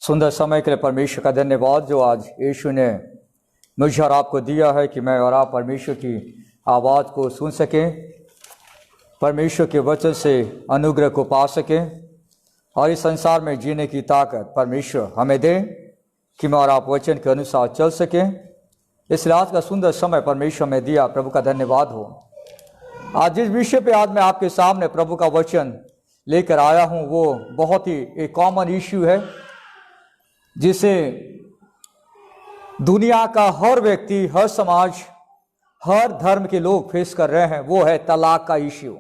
सुंदर समय के लिए परमेश्वर का धन्यवाद जो आज यीशु ने मुझे और आपको दिया है कि मैं और आप परमेश्वर की आवाज़ को सुन सकें, परमेश्वर के वचन से अनुग्रह को पा सकें और इस संसार में जीने की ताकत परमेश्वर हमें दे कि मैं और आप वचन के अनुसार चल सकें। इसलिए आज का सुंदर समय परमेश्वर में दिया, प्रभु का धन्यवाद हो। आज जिस विषय पे आज मैं आपके सामने प्रभु का वचन लेकर आया हूँ वो बहुत ही एक कॉमन इश्यू है जिसे दुनिया का हर व्यक्ति, हर समाज, हर धर्म के लोग फेस कर रहे हैं। वो है तलाक का इश्यू।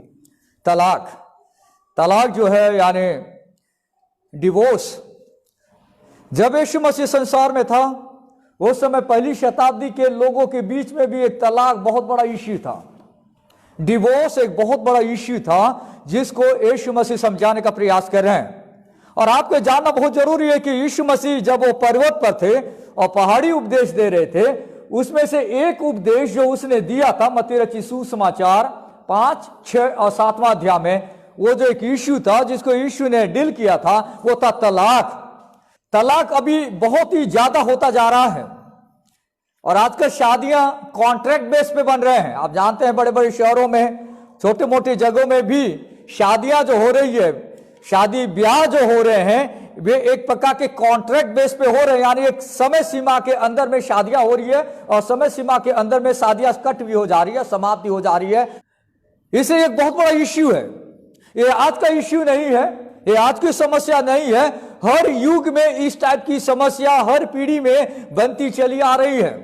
तलाक जो है यानी डिवोर्स। जब यीशु मसीह संसार में था उस समय पहली शताब्दी के लोगों के बीच में भी एक तलाक बहुत बड़ा इश्यू था। डिवोर्स एक बहुत बड़ा इश्यू था जिसको यीशु मसीह समझाने का प्रयास कर रहे हैं। और आपको जानना बहुत जरूरी है कि यीशु मसीह जब वो पर्वत पर थे और पहाड़ी उपदेश दे रहे थे, उसमें से एक उपदेश जो उसने दिया था मत्ती रचित सुसमाचार 5, 6 और 7वां अध्याय में, वो जो एक इश्यू था जिसको यीशु ने डील किया था वो था तलाक। तलाक अभी बहुत ही ज्यादा होता जा रहा है और आजकल शादियां कॉन्ट्रैक्ट बेस पे बन रहे हैं। आप जानते हैं बड़े बड़े शहरों में, छोटे मोटे जगहों में भी शादियां जो हो रही है, शादी ब्याह जो हो रहे हैं, वे एक प्रकार के कॉन्ट्रैक्ट बेस पे हो रहे हैं। यानी एक समय सीमा के अंदर में शादियां हो रही है और समय सीमा के अंदर में शादियां कट भी हो जा रही है, समाप्ति हो जा रही है। इसे एक बहुत बड़ा इश्यू है। ये आज का इश्यू नहीं है, ये आज की समस्या नहीं है। हर युग में इस टाइप की समस्या हर पीढ़ी में बनती चली आ रही है।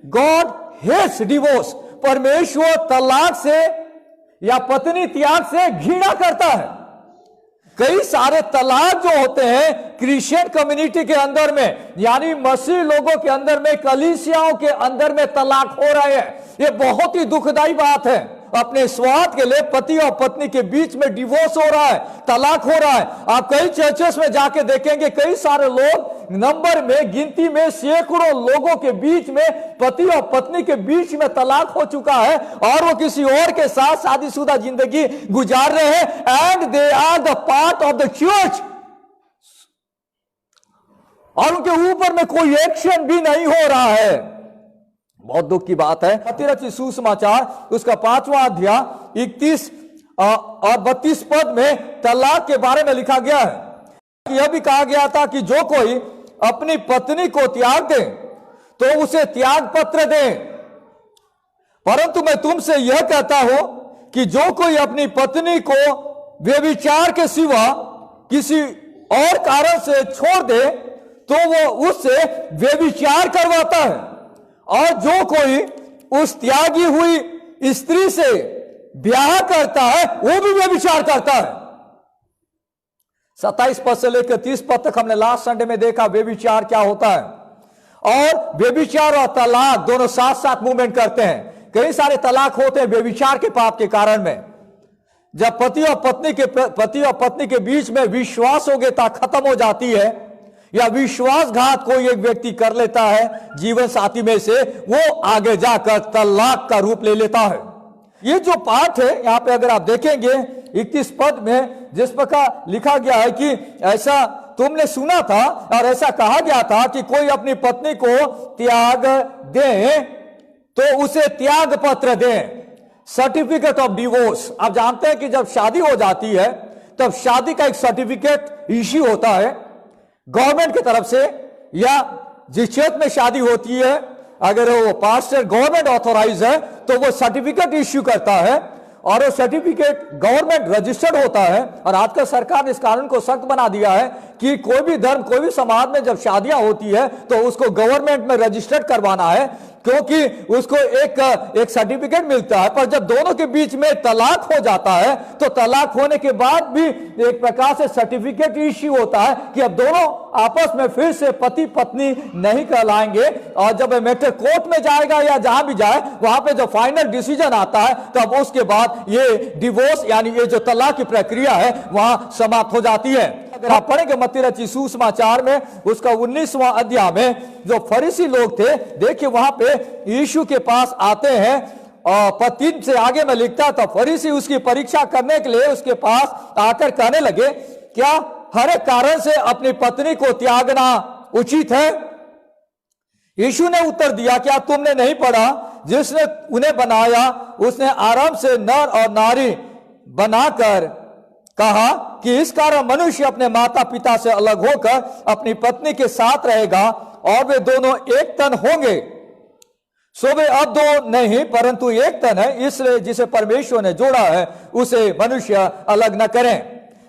God hates divorce. परमेश्वर तलाक से या पत्नी त्याग से घृणा करता है। कई सारे तलाक जो होते हैं क्रिश्चियन कम्युनिटी के अंदर में, यानी मसीह लोगों के अंदर में, कलीसियाओं के अंदर में तलाक हो रहे हैं। ये बहुत ही दुखदाई बात है। अपने स्वार्थ के लिए पति और पत्नी के बीच में डिवोर्स हो रहा है, तलाक हो रहा है। आप कई चर्चेस में जाके देखेंगे कई सारे लोग, नंबर में, गिनती में सैकड़ों लोगों के बीच में, पति और पत्नी के बीच में तलाक हो चुका है और वो किसी और के साथ शादीशुदा जिंदगी गुजार रहे हैं। And they are the part of the church और उनके ऊपर में कोई एक्शन भी नहीं हो रहा है। बहुत दुख की बात है। मत्ती रचित सुसमाचार उसका 5वां अध्याय 31 और 32 पद में तलाक के बारे में लिखा गया है। यह भी कहा गया था कि जो कोई अपनी पत्नी को त्याग दे तो उसे त्याग पत्र दे, परंतु मैं तुमसे यह कहता हूं कि जो कोई अपनी पत्नी को व्यभिचार के सिवा किसी और कारण से छोड़ दे तो वो उससे व्यभिचार करवाता है, और जो कोई उस त्यागी हुई स्त्री से ब्याह करता है वो भी व्यभिचार करता है। 27 पद से लेकर 30 पद तक हमने लास्ट संडे में देखा व्यभिचार क्या होता है। और व्यभिचार और तलाक दोनों साथ साथ मूवमेंट करते हैं। कई सारे तलाक होते हैं व्यभिचार के पाप के कारण में। जब पति और पत्नी के बीच में विश्वासयोग्यता खत्म हो जाती है या विश्वासघात कोई एक व्यक्ति कर लेता है जीवन साथी में से, वो आगे जाकर तलाक का रूप ले लेता है। ये जो पाठ है यहाँ पे अगर आप देखेंगे 31 पद में जिस प्रकार लिखा गया है कि ऐसा तुमने सुना था और ऐसा कहा गया था कि कोई अपनी पत्नी को त्याग दे तो उसे त्याग पत्र दे, सर्टिफिकेट ऑफ डिवोर्स। आप जानते हैं कि जब शादी हो जाती है तब शादी का एक सर्टिफिकेट इश्यू होता है गवर्नमेंट की तरफ से, या जिस क्षेत्र में शादी होती है अगर वो पास्टर गवर्नमेंट ऑथोराइज है तो वो सर्टिफिकेट इश्यू करता है और वो सर्टिफिकेट गवर्नमेंट रजिस्टर्ड होता है। और आजकल सरकार ने इस कानून को सख्त बना दिया है कि कोई भी धर्म, कोई भी समाज में जब शादियां होती है तो उसको गवर्नमेंट में रजिस्टर्ड करवाना है, क्योंकि उसको एक सर्टिफिकेट मिलता है। पर जब दोनों के बीच में तलाक हो जाता है तो तलाक होने के बाद भी एक प्रकार से सर्टिफिकेट इश्यू होता है कि अब दोनों आपस में फिर से पति पत्नी नहीं कहलाएंगे। और जब मैटर कोर्ट में जाएगा या जहां भी जाए वहां पे जो फाइनल डिसीजन आता है तब उसके बाद ये डिवोर्स यानी ये जो तलाक की प्रक्रिया है वहां समाप्त हो जाती है। अगर आप पढ़ेंगे मत्ती रचित सुसमाचार में उसका 19वां अध्याय में, जो फरीसी लोग थे, देखिए वहां पे यीशु के पास आते हैं और पद 3 से आगे में लिखता था, फरीसी उसकी परीक्षा करने के लिए उसके पास आकर कहने लगे, क्या हर एक कारण से अपनी पत्नी को त्यागना उचित है? यीशु ने उत्तर दिया, क्या तुमने नहीं पढ़ा, जिसने उन्हें बनाया उसने आराम से नर और नारी बनाकर कहा कि इस कारण मनुष्य अपने माता पिता से अलग होकर अपनी पत्नी के साथ रहेगा और वे दोनों एक तन होंगे। सो वे अब दो नहीं परंतु एक तन है, इसलिए जिसे परमेश्वर ने जोड़ा है उसे मनुष्य अलग न करें।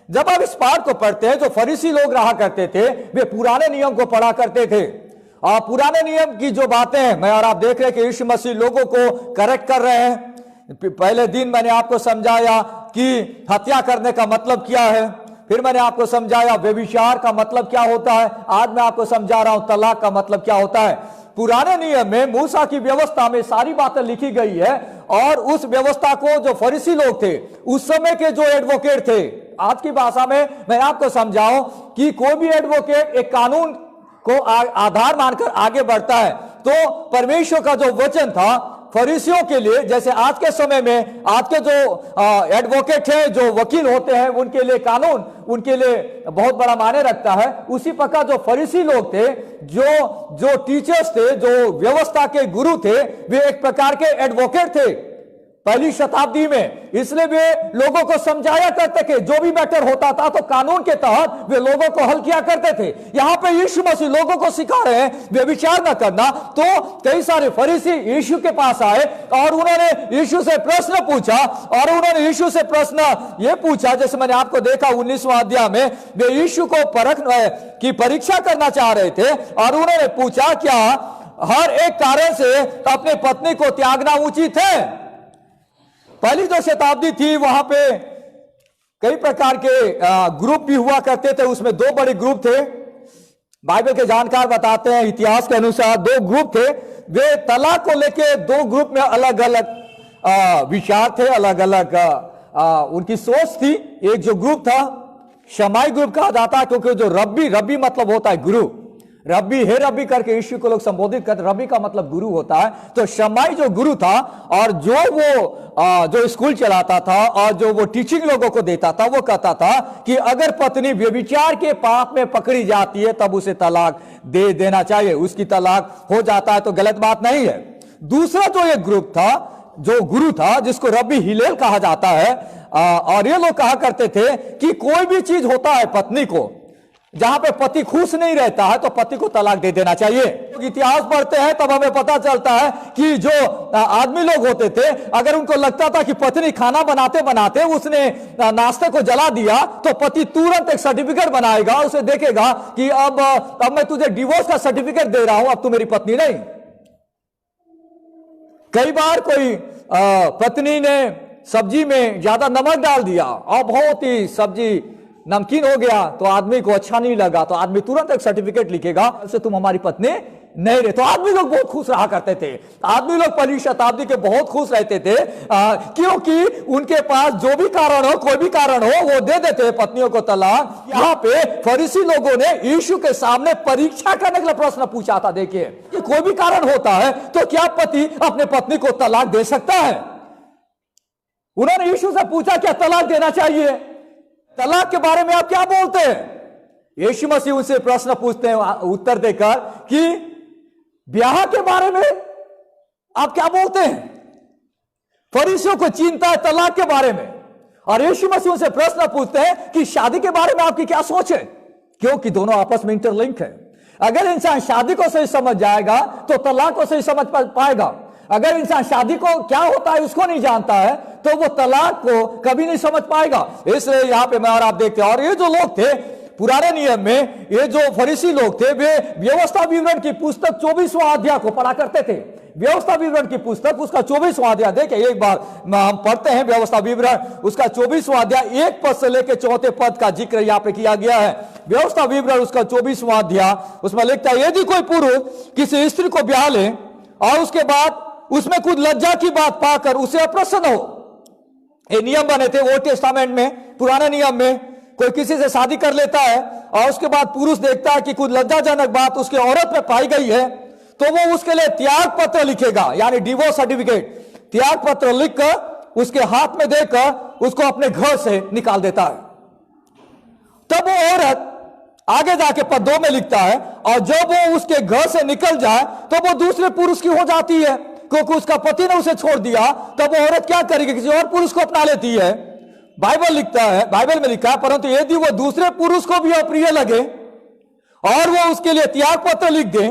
जब आप इस पाठ को पढ़ते हैं, जो फरीसी लोग रहा करते थे वे पुराने नियम को पढ़ा करते थे और पुराने नियम की जो बातें हैं मैं और आप देख रहे हैं कि यीशु मसीह लोगों को करेक्ट कर रहे हैं। पहले दिन मैंने आपको समझाया कि हत्या करने का मतलब क्या है, फिर मैंने आपको समझाया व्यभिचार का मतलब क्या होता है, आज मैं आपको समझा रहा हूं तलाक का मतलब क्या होता है। पुराने नियम में मूसा की व्यवस्था में सारी बातें लिखी गई है और उस व्यवस्था को जो फरीसी लोग थे, उस समय के जो एडवोकेट थे, आज की भाषा में मैं आपको समझाऊं कि कोई भी एडवोकेट एक कानून को आधार मानकर आगे बढ़ता है, तो परमेश्वर का जो वचन था फरीसियों के लिए, जैसे आज के समय में आज के जो एडवोकेट हैं, जो वकील होते हैं, उनके लिए कानून उनके लिए बहुत बड़ा मायने रखता है, उसी प्रकार जो फरीसी लोग थे, जो टीचर्स थे, जो व्यवस्था के गुरु थे, वे एक प्रकार के एडवोकेट थे पहली शताब्दी में। इसलिए वे लोगों को समझाया करते थे, जो भी मैटर होता था तो कानून के तहत वे लोगों को हल किया करते थे। यहां पे यीशु मसीह लोगों को सिखा रहे हैं व्यभिचार न करना। तो कई सारे फरीसी यीशु के पास आए और उन्होंने यीशु से प्रश्न पूछा और उन्होंने यीशु से प्रश्न ये पूछा, जैसे मैंने आपको देखा 19वां अध्याय में वे यीशु को की परीक्षा करना चाह रहे थे और उन्होंने पूछा, क्या हर एक कारण से अपनी पत्नी को त्यागना उचित है? पहली जो शताब्दी थी वहां पे कई प्रकार के ग्रुप भी हुआ करते थे, उसमें दो बड़े ग्रुप थे। बाइबल के जानकार बताते हैं, इतिहास के अनुसार दो ग्रुप थे। वे तलाक को लेके दो ग्रुप में अलग अलग विचार थे, अलग अलग उनकी सोच थी। एक जो ग्रुप था शमाई ग्रुप कहा जाता है, क्योंकि जो रब्बी मतलब होता है गुरु, रब्बी हे रब्बी करके यीशु को लोग संबोधित करते, रब्बी का मतलब गुरु होता है। तो शमाई जो गुरु था और जो स्कूल चलाता था और जो वो टीचिंग लोगों को देता था, वो कहता था कि अगर पत्नी व्यभिचार के पाप में पकड़ी जाती है तब उसे तलाक दे देना चाहिए, उसकी तलाक हो जाता है तो गलत बात नहीं है। दूसरा जो एक ग्रुप था, जो गुरु था, जिसको रब्बी हिलेल कहा जाता है, और ये लोग कहा करते थे कि कोई भी चीज होता है पत्नी को, जहां पे पति खुश नहीं रहता है तो पति को तलाक दे देना चाहिए। इतिहास पढ़ते हैं तब हमें पता चलता है कि जो आदमी लोग होते थे, अगर उनको लगता था कि पत्नी खाना बनाते बनाते उसने नाश्ते को जला दिया तो पति तुरंत एक सर्टिफिकेट बनाएगा, उसे देखेगा कि अब मैं तुझे डिवोर्स का सर्टिफिकेट दे रहा हूं, अब तू मेरी पत्नी नहीं। कई बार कोई पत्नी ने सब्जी में ज्यादा नमक डाल दिया और बहुत ही सब्जी नमकीन हो गया तो आदमी को अच्छा नहीं लगा, तो आदमी तुरंत एक सर्टिफिकेट लिखेगा से तुम हमारी पत्नी नहीं रहे। तो आदमी लोग बहुत खुश रहा करते थे। आदमी लोग पहली शताब्दी के बहुत खुश रहते थे, क्योंकि उनके पास जो भी कारण हो, कोई भी कारण हो, वो दे देते पत्नियों को तलाक। यहाँ पे फरीसी लोगों ने यीशु के सामने परीक्षा करने के लिए प्रश्न पूछा था। देखिए कि कोई भी कारण होता है तो क्या पति अपने पत्नी को तलाक दे सकता है? उन्होंने यीशु से पूछा क्या तलाक देना चाहिए? तलाक के बारे में आप क्या बोलते हैं? यीशु मसीह उनसे प्रश्न पूछते हैं उत्तर देकर कि ब्याह के बारे में आप क्या बोलते हैं? फरीसियों को चिंता है तलाक के बारे में, और यीशु मसीह उनसे प्रश्न पूछते हैं कि शादी के बारे में आपकी क्या सोच है, क्योंकि दोनों आपस में इंटरलिंक है। अगर इंसान शादी को सही समझ जाएगा तो तलाक को सही समझ पाएगा। अगर इंसान शादी को क्या होता है उसको नहीं जानता है तो वो तलाक को कभी नहीं समझ पाएगा। इसलिए यहां पे मैं और आप देखते हैं, और ये जो लोग थे पुराने नियम में, ये जो फरीसी लोग थे, वे व्यवस्था विवरण की पुस्तक 24वां अध्याय को पढ़ा करते थे। व्यवस्था विवरण की पुस्तक उसका 24वां अध्याय, देखिए एक बार हम पढ़ते हैं व्यवस्था विवरण उसका 24वां अध्याय 1 पद से लेकर 4 पद का जिक्र यहाँ पे किया गया है। व्यवस्था विवरण उसका 24वां अध्याय, उसमें लिखता है, यदि कोई पुरुष किसी स्त्री को ब्याह ले और उसके बाद उसमें कुछ लज्जा की बात पाकर उसे अप्रसन्न हो। ये नियम बने थे ओल्ड टेस्टामेंट में, पुराने नियम में। कोई किसी से शादी कर लेता है और उसके बाद पुरुष देखता है कि कुछ लज्जाजनक बात उसके औरत में पाई गई है, तो वो उसके लिए त्याग पत्र लिखेगा, यानी डिवोर्स सर्टिफिकेट। त्याग पत्र लिखकर उसके हाथ में देकर उसको अपने घर से निकाल देता है। तब वो औरत आगे जाके पद 2 में लिखता है, और जब वो उसके घर से निकल जाए तो वो दूसरे पुरुष की हो जाती है, क्योंकि उसका पति ने उसे छोड़ दिया। तब वो औरत क्या करेगी? किसी और पुरुष को अपना लेती है। बाइबल में लिखा है, परंतु यदि वो दूसरे पुरुष को भी अप्रिय लगे और वो उसके लिए त्याग पत्र लिख दे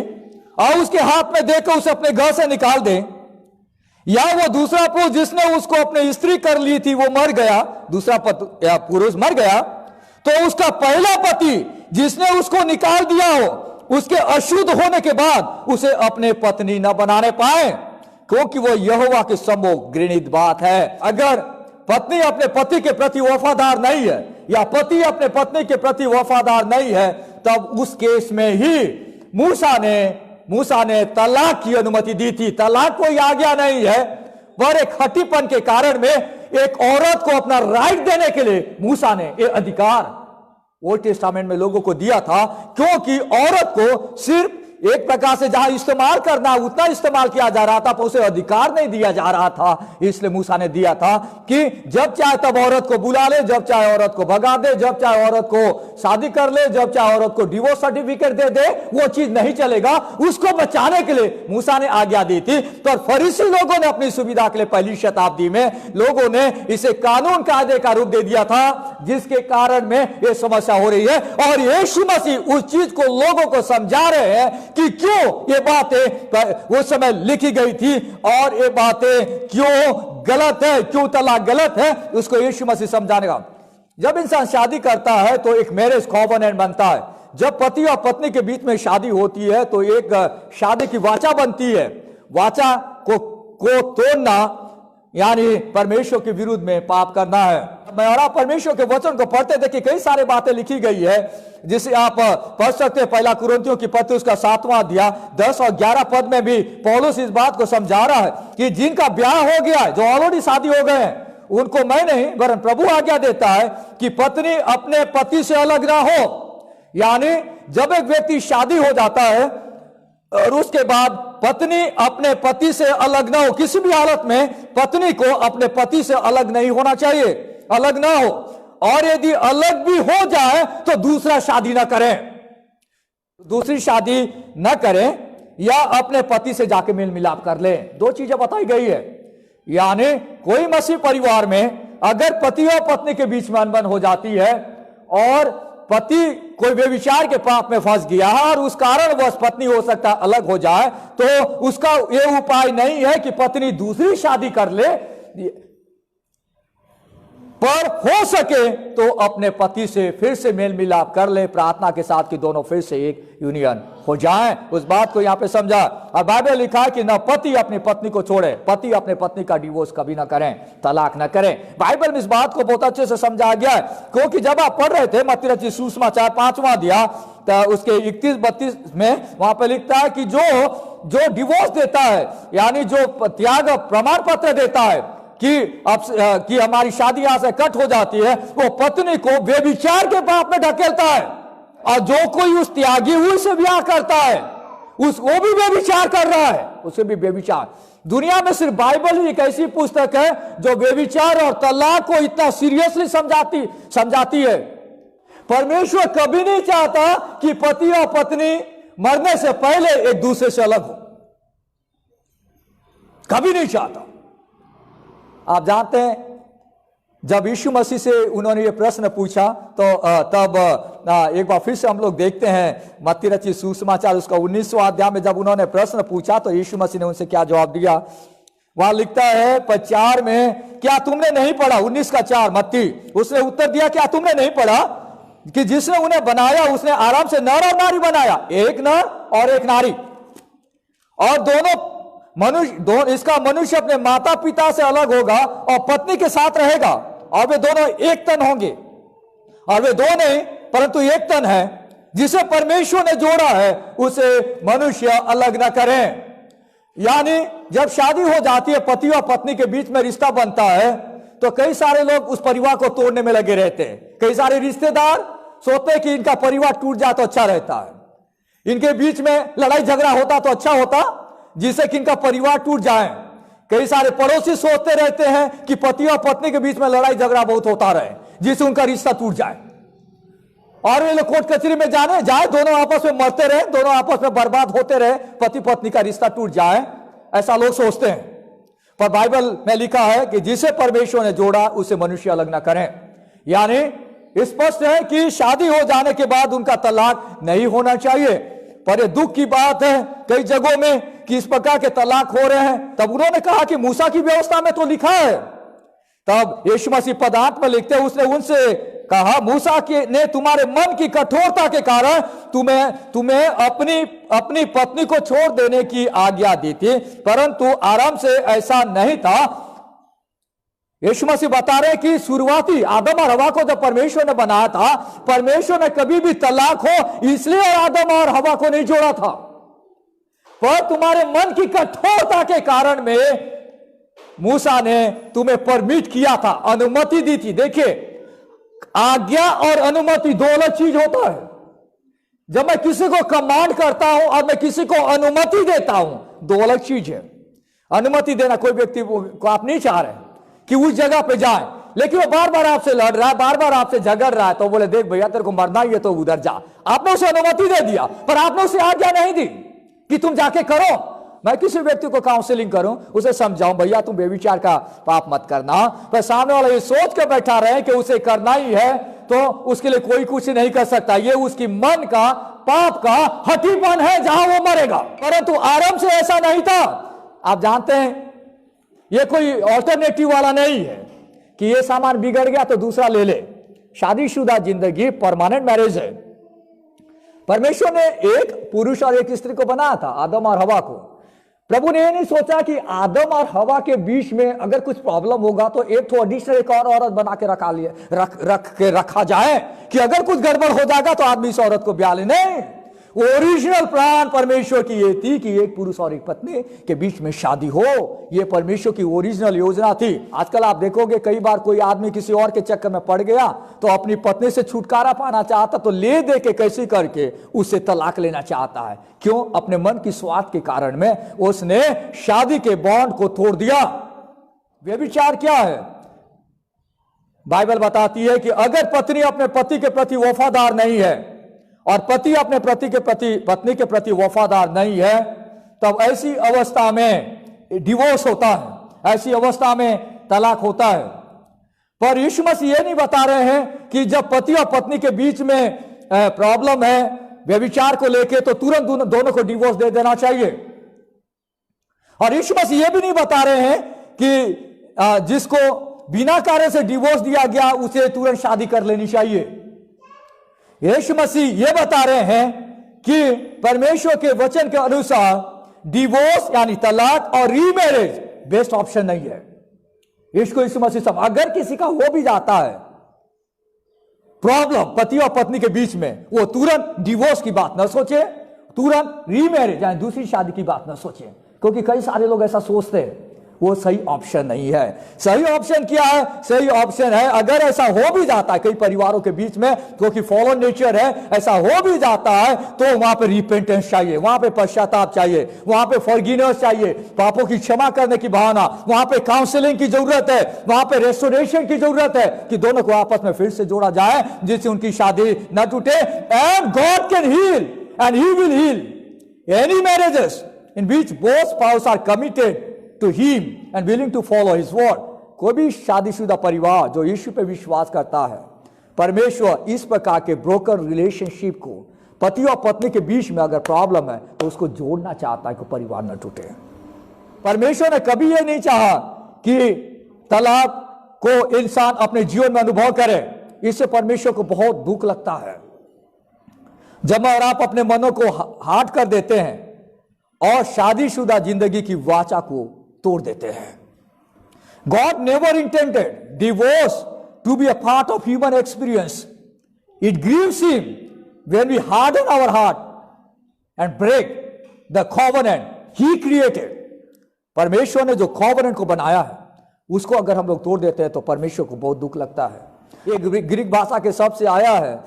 और उसके हाथ में देकर उसे अपने घर से निकाल दे, या वो दूसरा पुरुष जिसने उसको अपनी स्त्री कर ली थी वो मर गया, दूसरा पुरुष मर गया, तो उसका पहला पति जिसने उसको निकाल दिया हो, उसके अशुद्ध होने के बाद उसे अपने पत्नी न बनाने पाए, क्योंकि वो यहोवा के सम्मुख घृणित बात है। अगर पत्नी अपने पति के प्रति वफादार नहीं है या पति अपने पत्नी के प्रति वफादार नहीं है, तब उस केस में ही मूसा ने तलाक की अनुमति दी थी। तलाक कोई आज्ञा नहीं है, पर एक हठीपन के कारण में एक औरत को अपना राइट देने के लिए मूसा ने यह अधिकार ओल्ड टेस्टामेंट में लोगों को दिया था, क्योंकि औरत को सिर्फ एक प्रकार से जहां इस्तेमाल करना उतना इस्तेमाल किया जा रहा था, पर उसे अधिकार नहीं दिया जा रहा था। इसलिए मूसा ने दिया था कि जब चाहे तब औरत को बुला ले, जब चाहे औरत को भगा दे, जब चाहे औरत को शादी कर ले, जब चाहे औरत को डिवोर्स सर्टिफिकेट दे दे, वो चीज नहीं चलेगा। उसको बचाने के लिए मूसा ने आज्ञा दी थी। तो फरीसी लोगों ने अपनी सुविधा के लिए पहली शताब्दी में लोगों ने इसे कानून कायदे का रूप दे दिया था, जिसके कारण में यह समस्या हो रही है। और यीशु मसीह उस चीज को लोगों को समझा रहे हैं कि क्यों ये बातें उस समय लिखी गई थी और ये बातें क्यों गलत है, क्यों तलाक गलत है, उसको यीशु मसीह समझाने का। जब इंसान शादी करता है तो एक मैरिज कॉवेनेंट बनता है। जब पति और पत्नी के बीच में शादी होती है तो एक शादी की वाचा बनती है। वाचा को तोड़ना यानी परमेश्वर के विरुद्ध में पाप करना है। मैं परमेश्वर के वचन को पढ़ते देखिए कई सारी बातें लिखी गई है, जिसे आप पढ़ सकते हैं। पहला कुरिन्थियों की पत्र उसका 7वां अध्याय 10 और 11 पद में भी पौलुस इस बात को समझा रहा है कि जिनका ब्याह हो गया है, जो ऑलरेडी शादी हो गए हैं, उनको मैं नहीं वरन प्रभु आज्ञा देता है कि पत्नी अपने पति से अलग ना हो। यानी जब एक व्यक्ति शादी हो जाता है और उसके बाद पत्नी अपने पति से अलग ना हो, किसी भी हालत में पत्नी को अपने पति से अलग नहीं होना चाहिए, अलग ना हो। और यदि अलग भी हो जाए तो दूसरा शादी ना करें, दूसरी शादी ना करें या अपने पति से जाके मेल मिलाप कर ले। 2 चीजें बताई गई है। यानी कोई मसीह परिवार में अगर पति और पत्नी के बीच में अनबन हो जाती है और पति कोई व्यभिचार के पाप में फंस गया और उस कारण वह पत्नी हो सकता है अलग हो जाए, तो उसका यह उपाय नहीं है कि पत्नी दूसरी शादी कर ले, पर हो सके तो अपने पति से फिर से मेल मिलाप कर ले, प्रार्थना के साथ कि दोनों फिर से एक यूनियन हो जाएं। उस बात को यहां पे समझा। और बाइबल लिखा है कि न पति अपनी पत्नी को छोड़े, पति अपने पत्नी का डिवोर्स कभी ना करें, तलाक ना करें। बाइबल में इस बात को बहुत अच्छे से समझा गया है, क्योंकि जब आप पढ़ रहे थे मत्ती रचित सुसमाचार 5वां अध्याय तो उसके 31-32 में वहां पे लिखता है कि जो डिवोर्स देता है, यानी जो त्याग प्रमाण पत्र देता है कि हमारी शादी यहां से कट हो जाती है, वो पत्नी को व्यभिचार के पाप में ढकेलता है। और जो कोई उस त्यागी हुई से ब्याह करता है वो भी व्यभिचार कर रहा है, उसे भी व्यभिचार। दुनिया में सिर्फ बाइबल ही एक ऐसी पुस्तक है जो व्यभिचार और तलाक को इतना सीरियसली समझाती है। परमेश्वर कभी नहीं चाहता कि पति और पत्नी मरने से पहले एक दूसरे से अलग हो, कभी नहीं चाहता। आप जानते हैं जब यीशु मसीह से उन्होंने ये प्रश्न पूछा तो तब एक बार फिर से हम लोग देखते हैं मत्ती रचित सुसमाचार उसका 19वां अध्याय में जब उन्होंने प्रश्न पूछा तो यीशु मसीह ने उनसे क्या जवाब दिया। वहां लिखता है 4 में, क्या तुमने नहीं पढ़ा? 19 का 4 मत्ती। उसने उत्तर दिया, क्या तुमने नहीं पढ़ा कि जिसने उन्हें बनाया उसने आराम से नर और नारी बनाया, एक नर और एक नारी, और दोनों इसका मनुष्य अपने माता पिता से अलग होगा और पत्नी के साथ रहेगा और वे दोनों एक तन होंगे। और वे दो नहीं परंतु एक तन है। जिसे परमेश्वर ने जोड़ा है उसे मनुष्य अलग न करें। यानी जब शादी हो जाती है, पति और पत्नी के बीच में रिश्ता बनता है, तो कई सारे लोग उस परिवार को तोड़ने में लगे रहते हैं। कई सारे रिश्तेदार सोचते हैं कि इनका परिवार टूट जाए तो अच्छा रहता है, इनके बीच में लड़ाई झगड़ा होता तो अच्छा होता, जिससे कि इनका परिवार टूट जाए। कई सारे पड़ोसी सोचते रहते हैं कि पति और पत्नी के बीच में लड़ाई झगड़ा बहुत होता रहे, जिससे उनका रिश्ता टूट जाए। और ये लोग कोर्ट कचहरी में जाने जाए, दोनों आपस में मरते रहे, दोनों आपस में बर्बाद होते रहे, पति पत्नी का रिश्ता टूट जाए, ऐसा लोग सोचते हैं। पर बाइबल में लिखा है कि जिसे परमेश्वर ने जोड़ा उसे मनुष्य अलग ना करें। यानी स्पष्ट है कि शादी हो जाने के बाद उनका तलाक नहीं होना चाहिए। पर यह दुख की बात है कई जगहों में कि इस प्रकार के तलाक हो रहे हैं। तब उन्होंने कहा कि मूसा की व्यवस्था में तो लिखा है। तब यीशु मसीह पदार्थ में लिखते हैं, उसने उनसे कहा, मूसा के ने तुम्हारे मन की कठोरता के कारण तुम्हें अपनी पत्नी को छोड़ देने की आज्ञा दी थी, परंतु आराम से ऐसा नहीं था। यीशु मसीह बता रहे कि शुरुआती आदम और हवा को जब परमेश्वर ने बनाया था, परमेश्वर ने कभी भी तलाक हो इसलिए आदम और हवा को नहीं जोड़ा था, पर तुम्हारे मन की कठोरता के कारण में मूसा ने तुम्हें परमिट किया था, अनुमति दी थी। देखिए, आज्ञा और अनुमति दो अलग चीज होता है। जब मैं किसी को कमांड करता हूं और मैं किसी को अनुमति देता हूं, दो अलग चीज है। अनुमति देना, कोई व्यक्ति को आप नहीं चाह रहे कि उस जगह पे जाए, लेकिन वो बार बार आपसे लड़ रहा है, बार बार आपसे झगड़ रहा है, तो बोले देख भैया तेरे को मरना ही है तो उधर जा। आपने उसे अनुमति दे दिया, पर आपने उसे आज्ञा नहीं दी कि तुम जाके करो। मैं किसी व्यक्ति को काउंसलिंग करूं, उसे समझाऊं, भैया तुम बेविचार का पाप मत करना, पर सामने वाला ये सोच के बैठा रहे कि उसे करना ही है, तो उसके लिए कोई कुछ नहीं कर सकता। ये उसकी मन का, पाप का हठीपन है जहां वो मरेगा। परंतु आराम से ऐसा नहीं था। आप जानते हैं, ये कोई ऑल्टरनेटिव वाला नहीं है कि ये सामान बिगड़ गया तो दूसरा ले ले। शादीशुदा जिंदगी परमानेंट मैरिज है। परमेश्वर ने एक पुरुष और एक स्त्री को बनाया था, आदम और हवा को। प्रभु ने यह नहीं सोचा कि आदम और हवा के बीच में अगर कुछ प्रॉब्लम होगा तो एक तो एडिशनल एक और औरत बना के रखा जाए कि अगर कुछ गड़बड़ हो जाएगा तो आदमी इस औरत को ब्याह ले। नहीं, ओरिजिनल प्लान परमेश्वर की ये थी कि एक पुरुष और एक पत्नी के बीच में शादी हो। ये परमेश्वर की ओरिजिनल योजना थी। आजकल आप देखोगे कई बार कोई आदमी किसी और के चक्कर में पड़ गया तो अपनी पत्नी से छुटकारा पाना चाहता तो ले दे के कैसे करके उससे तलाक लेना चाहता है। क्यों? अपने मन की स्वार्थ के कारण में उसने शादी के बॉन्ड को तोड़ दिया। व्यभिचार क्या है? बाइबल बताती है कि अगर पत्नी अपने पति के प्रति वफादार नहीं है और पति अपने पत्नी के प्रति वफादार नहीं है, तब ऐसी अवस्था में डिवोर्स होता है, ऐसी अवस्था में तलाक होता है। पर यीशु मसीह ये नहीं बता रहे हैं कि जब पति और पत्नी के बीच में प्रॉब्लम है व्यभिचार को लेके तो तुरंत दोनों को डिवोर्स दे देना चाहिए। और यीशु मसीह ये भी नहीं बता रहे हैं कि जिसको बिना कारण से डिवोर्स दिया गया उसे तुरंत शादी कर लेनी चाहिए। यीशु मसीह यह बता रहे हैं कि परमेश्वर के वचन के अनुसार डिवोर्स यानी तलाक और रीमैरिज बेस्ट ऑप्शन नहीं है। इसको यीशु मसीह सब, अगर किसी का हो भी जाता है प्रॉब्लम पति और पत्नी के बीच में, वो तुरंत डिवोर्स की बात ना सोचे, तुरंत रीमैरिज यानी दूसरी शादी की बात ना सोचे, क्योंकि कई सारे लोग ऐसा सोचते हैं। वो सही ऑप्शन नहीं है। सही ऑप्शन क्या है? सही ऑप्शन है, अगर ऐसा हो भी जाता है कई परिवारों के बीच में, क्योंकि फॉलन नेचर है, ऐसा हो भी जाता है तो वहां पे रिपेंटेंस चाहिए, वहां पे पश्चाताप चाहिए, वहां पे फॉरगिवनेस चाहिए, पापों की क्षमा करने की भावना, वहां पे काउंसलिंग की जरूरत है, वहां पे रेस्टोरेशन की जरूरत है कि दोनों को आपस में फिर से जोड़ा जाए जिससे उनकी शादी न टूटे। And God can heal and he will heal any marriages in which both spouse are committed to him and willing to follow his word। कोई भी शादीशुदा परिवार जो यीशु पे विश्वास करता है, परमेश्वर इस प्रकार के ब्रोकन रिलेशनशिप को, पति और पत्नी के बीच में अगर प्रॉब्लम है तो उसको जोड़ना चाहता है कि परिवार न टूटे। परमेश्वर ने कभी यह नहीं चाहा कि तलाक को इंसान अपने जीवन में अनुभव करे। इससे परमेश्वर को बहुत दुख लगता है जब और आप अपने मनों को हार्ड कर देते हैं और शादीशुदा जिंदगी की वाचा को तोड़ देते हैं। God never intended divorce to be a part of human experience. It grieves him when we harden our heart and break the covenant he created। परमेश्वर ने जो covenant को बनाया है उसको अगर हम लोग तोड़ देते हैं तो परमेश्वर को बहुत दुख लगता है। ये ग्रीक भाषा के शब्द से आया है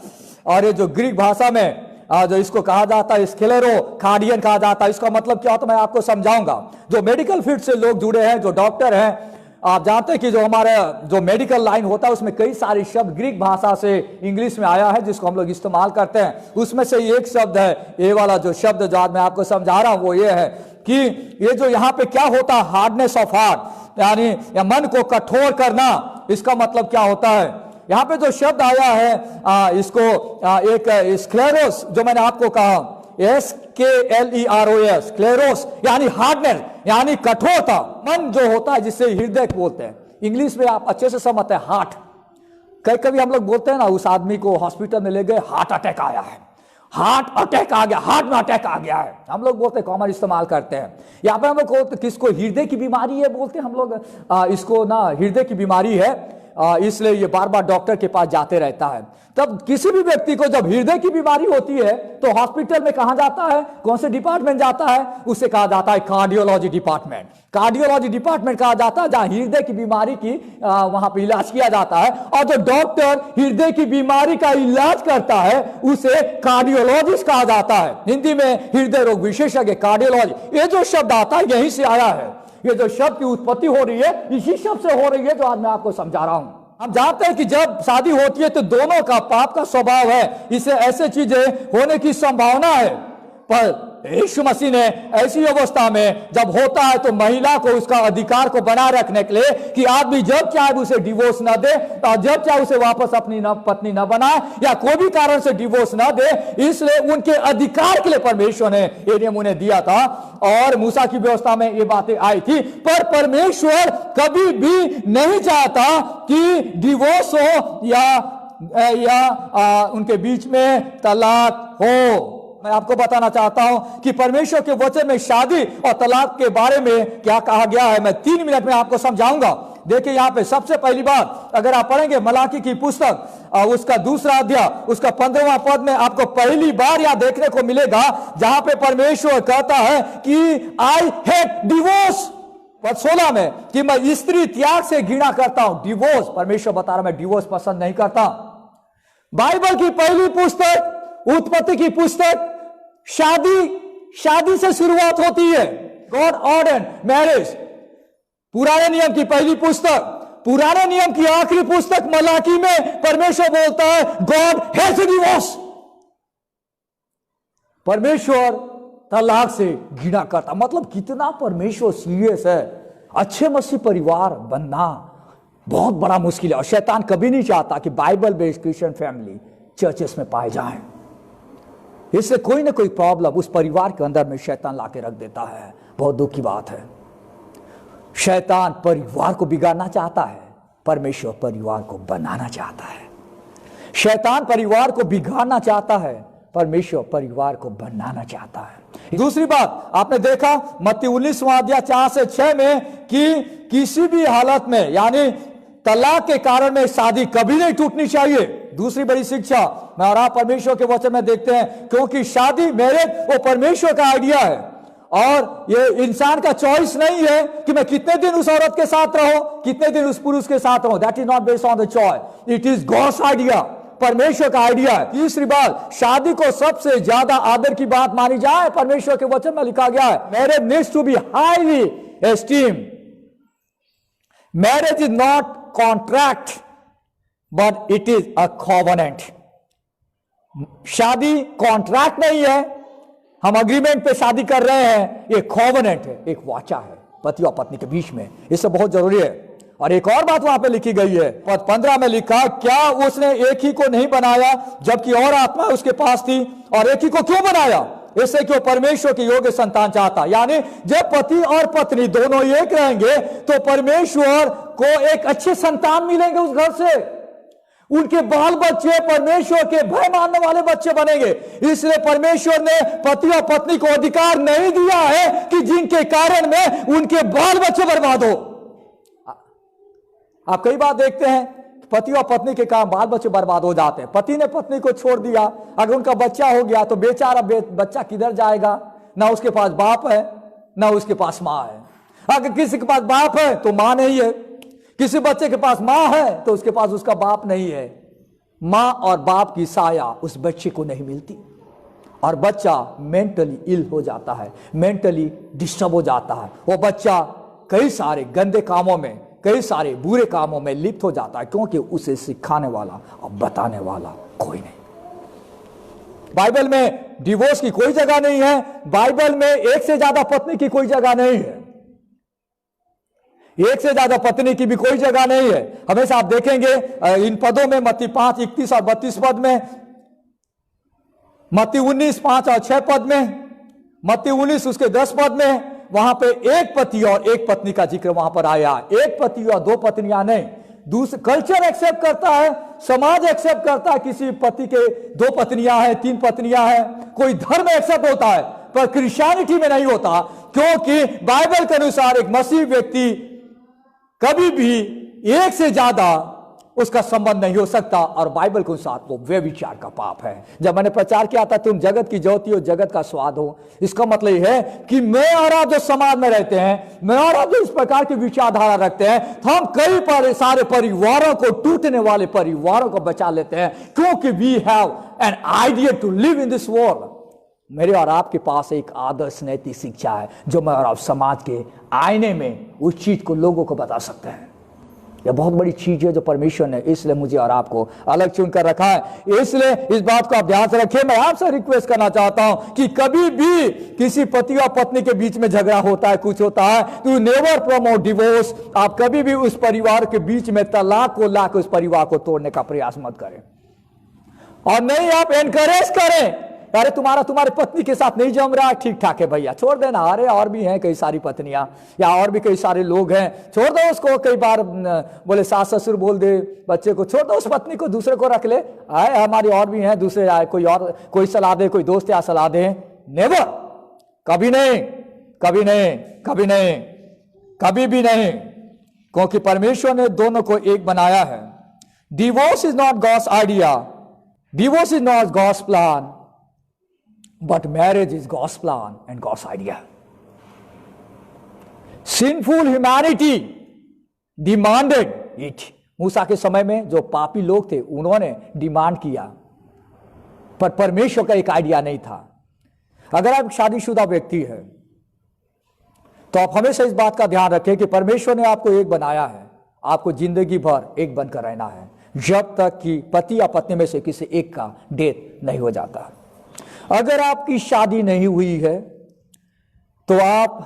और ये जो ग्रीक भाषा में जो इसको कहा जाता है स्क्लेरो कार्डियन कहा जाता है। इसका मतलब क्या होता है मैं आपको समझाऊंगा। जो मेडिकल फील्ड से लोग जुड़े हैं, जो डॉक्टर हैं आप जानते हैं कि जो हमारा जो मेडिकल लाइन होता है उसमें कई सारे शब्द ग्रीक भाषा से इंग्लिश में आया है जिसको हम लोग इस्तेमाल करते हैं। उसमें से एक शब्द है, ये वाला जो शब्द जो आज मैं आपको समझा रहा हूं वो ये है कि ये जो यहाँ पे क्या होता है, हार्डनेस ऑफ हार्ट, यानी या मन को कठोर करना, इसका मतलब क्या होता है। यहाँ पे जो शब्द आया है इसको एक स्क्लेरोस, जो मैंने आपको कहा SKLEROS, स्क्लेरोस यानी हार्डनेस यानी कठोरता। मन जो होता है जिससे हृदय बोलते हैं, इंग्लिश में आप अच्छे से समझते हैं हार्ट। कभी कभी हम लोग बोलते हैं ना, उस आदमी को हॉस्पिटल में ले गए, हार्ट अटैक आया है, हार्ट अटैक आ गया, हार्ट में अटैक आ गया है, हम लोग बोलते हैं, कॉमन इस्तेमाल करते हैं। यहाँ पे हम लोग किसको हृदय की बीमारी है बोलते हैं हम लोग, इसको ना हृदय की बीमारी है, इसलिए ये बार बार डॉक्टर के पास जाते रहता है। तब किसी भी व्यक्ति को जब हृदय की बीमारी होती है तो हॉस्पिटल में कहा जाता है, कौन से डिपार्टमेंट जाता है, उसे कहा जाता है कार्डियोलॉजी डिपार्टमेंट। कार्डियोलॉजी डिपार्टमेंट कहा जाता है जहां हृदय की बीमारी की वहां पे इलाज किया जाता है, और जो डॉक्टर हृदय की बीमारी का इलाज करता है उसे कार्डियोलॉजिस्ट कहा जाता है। हिंदी में हृदय रोग विशेषज्ञ, कार्डियोलॉजी। ये जो शब्द आता है यहीं से आया है। ये जो शब्द की उत्पत्ति हो रही है इसी शब्द से हो रही है जो आज मैं आपको समझा रहा हूं। हम जानते हैं कि जब शादी होती है तो दोनों का पाप का स्वभाव है, इसे ऐसे चीजें होने की संभावना है, पर यीशु मसीह ने ऐसी अवस्था में जब होता है तो महिला को उसका अधिकार को बनाए रखने के लिए कि आदमी जब चाहे उसे डिवोर्स न दे और जब चाहे उसे वापस अपनी पत्नी न बनाए या कोई भी कारण से डिवोर्स न दे, इसलिए उनके अधिकार के लिए परमेश्वर ने ये नियम उन्हें दिया था। और मूसा की व्यवस्था में ये बातें आई थी, पर परमेश्वर कभी भी नहीं चाहता कि डिवोर्स हो या उनके बीच में तलाक हो। मैं आपको बताना चाहता हूं कि परमेश्वर के वचन में शादी और तलाक के बारे में क्या कहा गया है, मैं 3 मिनट में आपको समझाऊंगा। देखिए यहां पे सबसे पहली बात, अगर आप पढ़ेंगे मलाकी की पुस्तक उसका 2 अध्याय उसका 15वां पद में आपको पहली बार यहां देखने को मिलेगा जहां पे परमेश्वर कहता है कि आई हेट डिवोर्स। पद 16 में कि मैं स्त्री त्याग से घृणा करता हूं। डिवोर्स, परमेश्वर बता रहा मैं डिवोर्स पसंद नहीं करता। बाइबल की पहली पुस्तक, उत्पत्ति की पुस्तक, शादी से शुरुआत होती है। God ordered marriage. पुराने नियम की पहली पुस्तक, पुराने नियम की आखिरी पुस्तक मलाकी में परमेश्वर बोलता है गॉड हेट्स डिवोर्स। परमेश्वर तलाक से घृणा करता। मतलब कितना परमेश्वर सीरियस है। अच्छे मसीह परिवार बनना बहुत बड़ा मुश्किल है, और शैतान कभी नहीं चाहता कि Bible based Christian family churches में पाए जाएं। इससे कोई ना कोई प्रॉब्लम उस परिवार के अंदर में शैतान लाके रख देता है। बहुत दुख की बात है। शैतान परिवार को बिगाड़ना चाहता है, परमेश्वर परिवार को बनाना चाहता है। शैतान परिवार को बिगाड़ना चाहता है, परमेश्वर परिवार को बनाना चाहता है। दूसरी बात आपने देखा मत्ती 19वां अध्याय 4 से 6 में कि किसी भी हालत में यानी तलाक के कारण में शादी कभी नहीं टूटनी चाहिए। दूसरी बड़ी शिक्षा मैं और आप परमेश्वर के वचन में देखते हैं, क्योंकि शादी मैरिज वो परमेश्वर का आइडिया है और ये इंसान का चॉइस नहीं है कि मैं कितने दिन उस औरत के साथ रहूं, कितने दिन उस पुरुष के साथ रहूं। That is not based on the choice, it is God's idea, परमेश्वर का आइडिया है। तीसरी बात, शादी को सबसे ज्यादा आदर की बात मानी जाए, परमेश्वर के वचन में लिखा गया है marriage needs to be highly esteem. Marriage is not contract but it is a covenant. शादी कॉन्ट्रैक्ट नहीं है, हम अग्रीमेंट पे शादी कर रहे हैं, ये कॉवेनेंट है, एक वाचा है पति और पत्नी के बीच में। इससे बहुत जरूरी है। और एक और बात वहां पे लिखी गई है, पद 15 में लिखा, क्या उसने एक ही को नहीं बनाया जबकि और आत्मा उसके पास थी, और एक ही को क्यों बनाया? इससे क्यों परमेश्वर की योग्य संतान चाहता। यानी जब पति और पत्नी दोनों एक रहेंगे तो परमेश्वर को एक अच्छे संतान मिलेंगे उस घर से, उनके बाल बच्चे परमेश्वर के भय मानने वाले बच्चे बनेंगे। इसलिए परमेश्वर ने पति और पत्नी को अधिकार नहीं दिया है कि जिनके कारण में उनके बाल बच्चे बर्बाद हो। आप कई बार देखते हैं पति और पत्नी के कारण बाल बच्चे बर्बाद हो जाते हैं। पति ने पत्नी को छोड़ दिया, अगर उनका बच्चा हो गया तो बेचारा बच्चा किधर जाएगा? ना उसके पास बाप है ना उसके पास माँ है। अगर किसी के पास बाप है तो माँ नहीं है, किसी बच्चे के पास माँ है तो उसके पास उसका बाप नहीं है। माँ और बाप की साया उस बच्चे को नहीं मिलती और बच्चा मेंटली इल हो जाता है, मेंटली डिस्टर्ब हो जाता है। वो बच्चा कई सारे गंदे कामों में, कई सारे बुरे कामों में लिप्त हो जाता है, क्योंकि उसे सिखाने वाला और बताने वाला कोई नहीं। बाइबल में डिवोर्स की कोई जगह नहीं है, बाइबल में एक से ज्यादा पत्नी की कोई जगह नहीं है, एक से ज्यादा पत्नी की भी कोई जगह नहीं है। हमेशा आप देखेंगे इन पदों में, मत्ती 5, 31 और 32 पद में, मत्ती 19, 5 और 6 पद में, मत्ती 19 उसके 10 पद में, वहां पे एक पति और एक पत्नी का जिक्र वहां पर आया। एक पति और दो पत्नियां नहीं। दूसरा कल्चर एक्सेप्ट करता है, समाज एक्सेप्ट करता है, किसी पति के दो पत्नियां हैं, तीन पत्नियां हैं, कोई धर्म एक्सेप्ट होता है, पर क्रिश्चियनिटी में नहीं होता, क्योंकि बाइबल के अनुसार एक मसीह व्यक्ति कभी भी एक से ज्यादा उसका संबंध नहीं हो सकता, और बाइबल के अनुसार वो व्यभिचार का पाप है। जब मैंने प्रचार किया था तुम जगत की ज्योति हो, जगत का स्वाद हो, इसका मतलब यह है कि मैं और आप जो समाज में रहते हैं, मैं और आप जो इस प्रकार की विचारधारा रखते हैं, तो हम कई सारे परिवारों को, टूटने वाले परिवारों को बचा लेते हैं, क्योंकि we have an idea to live in this world. मेरे और आपके पास एक आदर्श नैतिक शिक्षा है, जो मैं और आप समाज के आईने में उस चीज को लोगों को बता सकते हैं। यह बहुत बड़ी चीज है जो परमेश्वर ने इसलिए मुझे और आपको अलग चुन कर रखा है। इसलिए इस बात को आप ध्यान से रखिए। मैं आपसे रिक्वेस्ट करना चाहता हूं कि कभी भी किसी पति और पत्नी के बीच में झगड़ा होता है, कुछ होता है, तो नेवर प्रमोट डिवोर्स। आप कभी भी उस परिवार के बीच में तलाक को लाकर उस परिवार को तोड़ने का प्रयास मत करें, और नहीं आप एनकरेज करें, अरे तुम्हारे पत्नी के साथ नहीं जम रहा, ठीक ठाक है भैया, छोड़ देना, अरे और भी हैं कई सारी पत्नियां, या और भी कई सारे लोग हैं, छोड़ दो उसको। कई बार बोले सास ससुर बोल दे बच्चे को, छोड़ दो उस पत्नी को, दूसरे को रख ले, आए हमारी और भी हैं, दूसरे आए, कोई और कोई सलाह दे, कोई दोस्त या सलाह दे। नेवर, कभी नहीं, कभी नहीं, कभी नहीं, कभी भी नहीं, क्योंकि परमेश्वर ने दोनों को एक बनाया है। Divorce is not God's idea, divorce is not God's plan, but marriage is God's plan and God's idea. Sinful humanity demanded it. मूसा के समय में जो पापी लोग थे उन्होंने डिमांड किया, पर परमेश्वर का एक आइडिया नहीं था। अगर आप शादीशुदा व्यक्ति है तो आप हमेशा इस बात का ध्यान रखें कि परमेश्वर ने आपको एक बनाया है, आपको जिंदगी भर एक बनकर रहना है, जब तक कि पति या पत्नी में से किसी एक का डेथ नहीं हो जाता। अगर आपकी शादी नहीं हुई है तो आप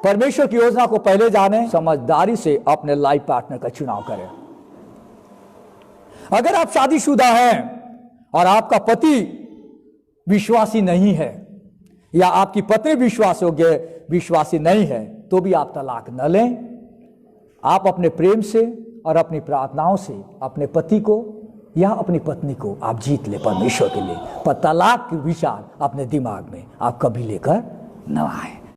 परमेश्वर की योजना को पहले जानें, समझदारी से अपने लाइफ पार्टनर का चुनाव करें। अगर आप शादीशुदा हैं और आपका पति विश्वासी नहीं है, या आपकी पत्नी विश्वासी नहीं है, तो भी आप तलाक न लें। आप अपने प्रेम से और अपनी प्रार्थनाओं से अपने पति को या अपनी पत्नी को आप जीत ले परमेश्वर के लिए, पर तलाक के विचार अपने दिमाग में आप कभी लेकर न आए।